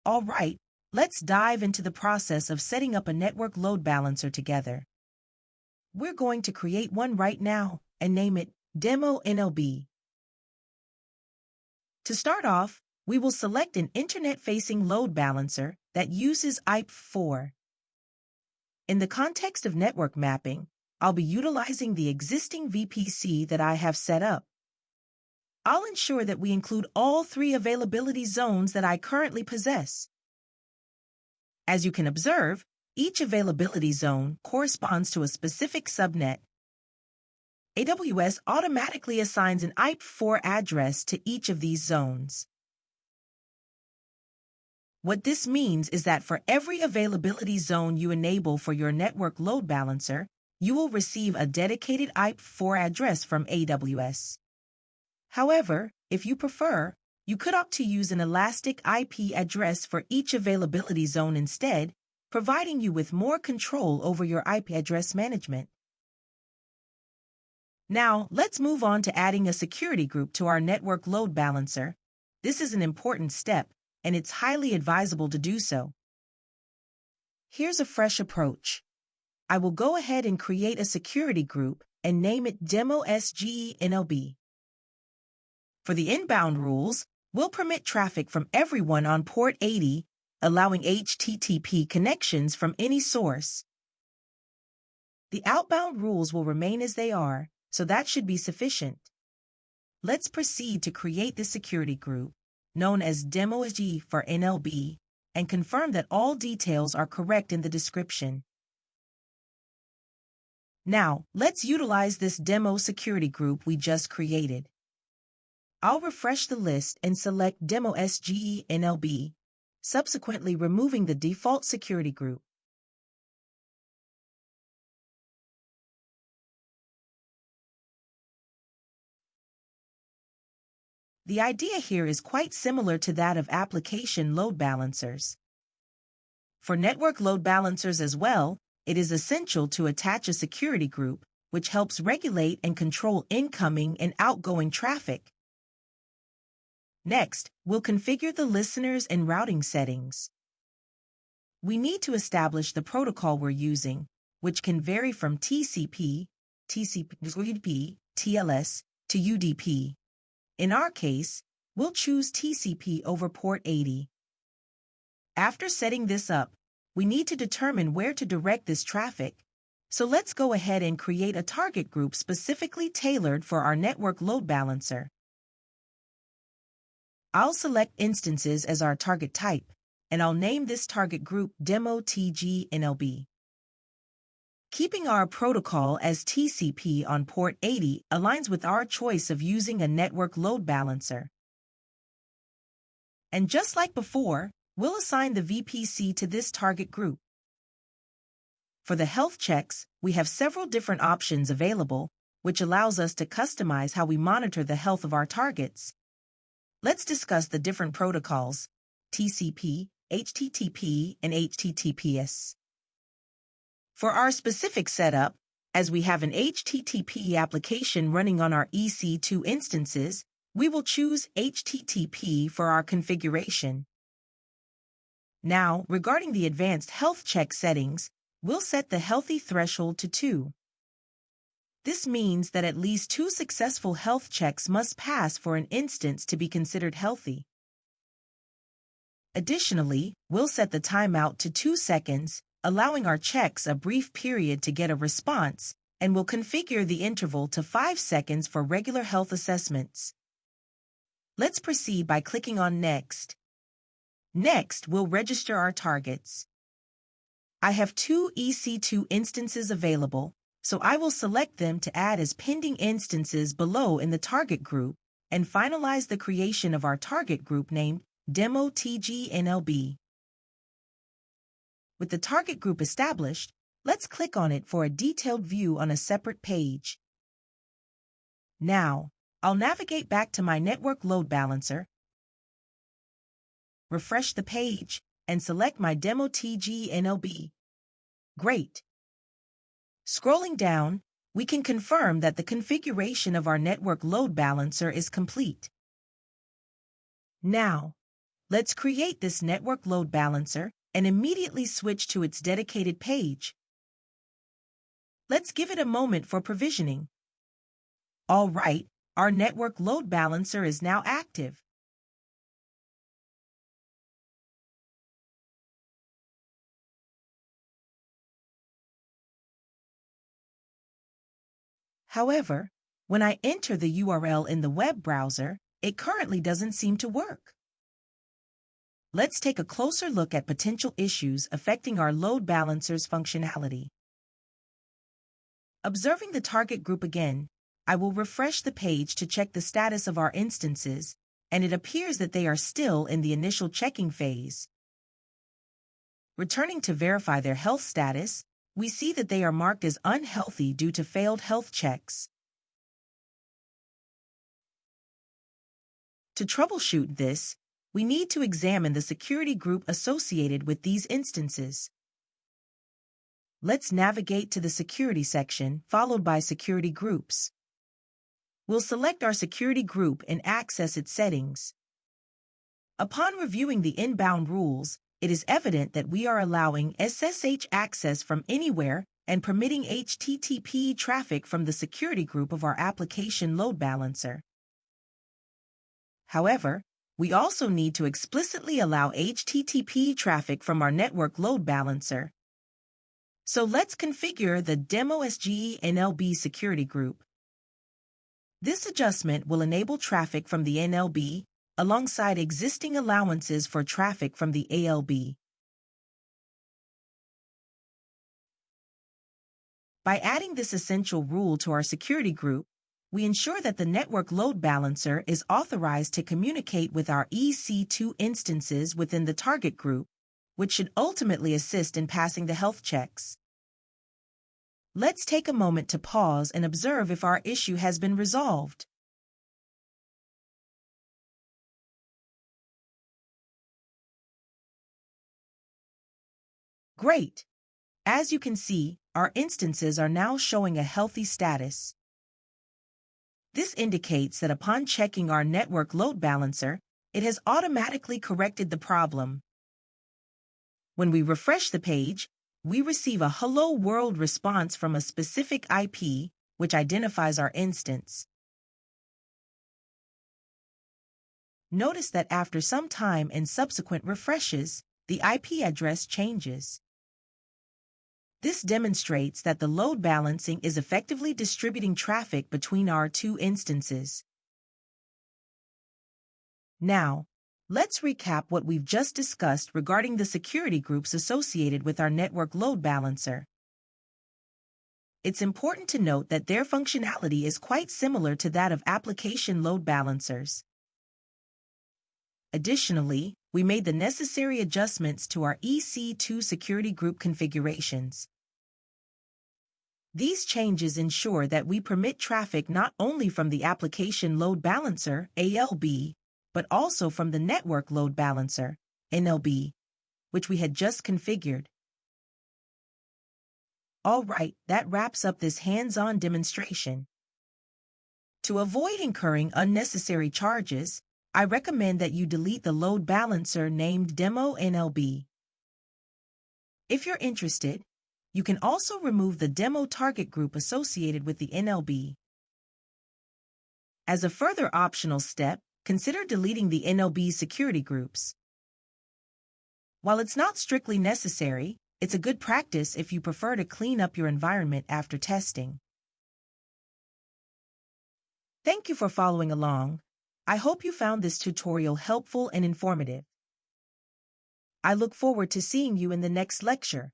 All right, let's dive into the process of setting up a network load balancer together. We're going to create one right now and name it Demo NLB. To start off, we will select an internet-facing load balancer that uses IP4. In the context of network mapping, I'll be utilizing the existing VPC that I have set up. I'll ensure that we include all 3 availability zones that I currently possess. As you can observe, each availability zone corresponds to a specific subnet. AWS automatically assigns an IP4 address to each of these zones. What this means is that for every availability zone you enable for your network load balancer, you will receive a dedicated IP4 address from AWS. However, if you prefer, you could opt to use an elastic IP address for each availability zone instead, providing you with more control over your IP address management. Now, let's move on to adding a security group to our network load balancer. This is an important step, and it's highly advisable to do so. Here's a fresh approach. I will go ahead and create a security group and name it Demo NLB. For the inbound rules, we'll permit traffic from everyone on port 80, allowing HTTP connections from any source. The outbound rules will remain as they are, so that should be sufficient. Let's proceed to create the security group, known as Demo for NLB, and confirm that all details are correct in the description. Now, let's utilize this demo security group we just created. I'll refresh the list and select Demo NLB, subsequently removing the default security group. The idea here is quite similar to that of application load balancers. For network load balancers as well, it is essential to attach a security group, which helps regulate and control incoming and outgoing traffic. Next, we'll configure the listeners and routing settings. We need to establish the protocol we're using, which can vary from TCP, TLS, to UDP. In our case, we'll choose TCP over port 80. After setting this up, we need to determine where to direct this traffic, so let's go ahead and create a target group specifically tailored for our network load balancer. I'll select instances as our target type, and I'll name this target group Demo NLB. Keeping our protocol as TCP on port 80 aligns with our choice of using a network load balancer. And just like before, we'll assign the VPC to this target group. For the health checks, we have several different options available, which allows us to customize how we monitor the health of our targets. Let's discuss the different protocols: TCP, HTTP, and HTTPS. For our specific setup, as we have an HTTP application running on our EC2 instances, we will choose HTTP for our configuration. Now, regarding the advanced health check settings, we'll set the healthy threshold to 2. This means that at least 2 successful health checks must pass for an instance to be considered healthy. Additionally, we'll set the timeout to 2 seconds, allowing our checks a brief period to get a response, and we'll configure the interval to 5 seconds for regular health assessments. Let's proceed by clicking on Next. Next, we'll register our targets. I have 2 EC2 instances available, so I will select them to add as pending instances below in the target group and finalize the creation of our target group named Demo NLB. With the target group established, let's click on it for a detailed view on a separate page. Now, I'll navigate back to my network load balancer, refresh the page, and select my Demo NLB. Great! Scrolling down, we can confirm that the configuration of our network load balancer is complete. Now, Let's create this network load balancer and immediately switch to its dedicated page. Let's give it a moment for provisioning. All right, our network load balancer is now active. However, when I enter the URL in the web browser, it currently doesn't seem to work. Let's take a closer look at potential issues affecting our load balancer's functionality. Observing the target group again, I will refresh the page to check the status of our instances, and it appears that they are still in the initial checking phase. Returning to verify their health status, we see that they are marked as unhealthy due to failed health checks. To troubleshoot this, we need to examine the security group associated with these instances. Let's navigate to the Security section, followed by Security Groups. We'll select our security group and access its settings. Upon reviewing the inbound rules, it is evident that we are allowing SSH access from anywhere and permitting HTTP traffic from the security group of our application load balancer. However, we also need to explicitly allow HTTP traffic from our network load balancer. So let's configure the DemoSGE NLB security group. This adjustment will enable traffic from the NLB alongside existing allowances for traffic from the ALB. By adding this essential rule to our security group, we ensure that the network load balancer is authorized to communicate with our EC2 instances within the target group, which should ultimately assist in passing the health checks. Let's take a moment to pause and observe if our issue has been resolved. Great! As you can see, our instances are now showing a healthy status. This indicates that upon checking our network load balancer, it has automatically corrected the problem. When we refresh the page, we receive a Hello World response from a specific IP, which identifies our instance. Notice that after some time and subsequent refreshes, the IP address changes. This demonstrates that the load balancing is effectively distributing traffic between our two instances. Now, let's recap what we've just discussed regarding the security groups associated with our network load balancer. It's important to note that their functionality is quite similar to that of application load balancers. Additionally, we made the necessary adjustments to our EC2 security group configurations. These changes ensure that we permit traffic not only from the application load balancer, ALB, but also from the network load balancer, NLB, which we had just configured. All right, that wraps up this hands-on demonstration. To avoid incurring unnecessary charges, I recommend that you delete the load balancer named Demo NLB. If you're interested, you can also remove the demo target group associated with the NLB. As a further optional step, consider deleting the NLB security groups. While it's not strictly necessary, it's a good practice if you prefer to clean up your environment after testing. Thank you for following along. I hope you found this tutorial helpful and informative. I look forward to seeing you in the next lecture.